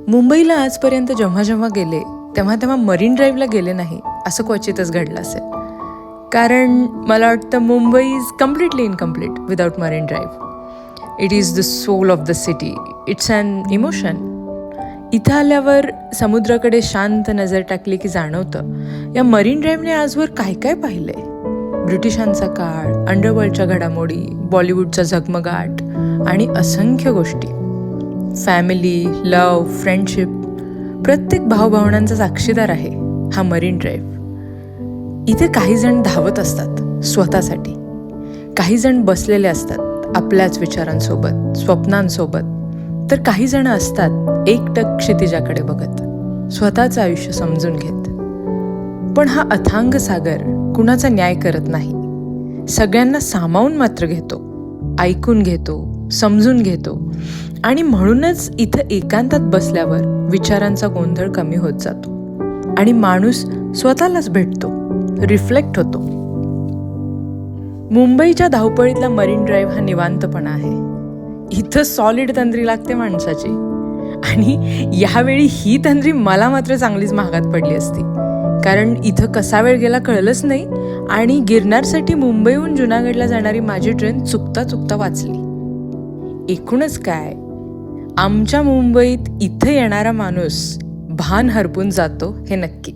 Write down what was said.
मुंबईला आजपर्यंत जेव्हा जेव्हा गेले तेव्हा मरीन ड्राईव्हला गेले नाही असं क्वचितच घडलं असेल. कारण मला वाटतं Mumbai is completely incomplete without Marine Drive. It is the soul of the city. It's an emotion. इथं आल्यावर समुद्राकडे शांत नजर टाकली की जाणवतं या मरीन ड्राईव्हने आजवर काय काय पाहिलंय. ब्रिटिशांचा काळ, अंडरवर्ल्डच्या घडामोडी, बॉलिवूडचा झगमगाट आणि असंख्य गोष्टी. फॅमिली, लव्ह, फ्रेंडशिप, प्रत्येक भावभावनांचा साक्षीदार आहे हा मरीन ड्राईव्ह. इथे काही जण धावत असतात स्वतःसाठी, काही जण बसलेले असतात आपल्याच विचारांसोबत, स्वप्नांसोबत, तर काही जण असतात एकटक क्षितिजाकडे बघत, स्वतःचं आयुष्य समजून घेत. पण हा अथांग सागर कुणाचा न्याय करत नाही. सगळ्यांना सामावून मात्र घेतो, ऐकून घेतो, समजून घेतो. आणि म्हणूनच इथं एकांतात बसल्यावर विचारांचा गोंधळ कमी होत जातो आणि माणूस स्वतःलाच भेटतो, रिफ्लेक्ट होतो. मुंबईच्या धावपळीतला मरीन ड्राईव्ह हा निवांतपणा आहे. इथं सॉलिड तंद्री लागते माणसाची. आणि यावेळी ही तंद्री मला मात्र चांगलीच महागात पडली असती. कारण इथं कसा वेळ गेला कळलंच नाही आणि गिरनारसाठी मुंबईहून जुनागडला जाणारी माझी ट्रेन चुकता चुकता वाचली. एकूणच काय, आमच्या मुंबईत इथं येणारा माणूस भान हरपून जातो हे नक्की.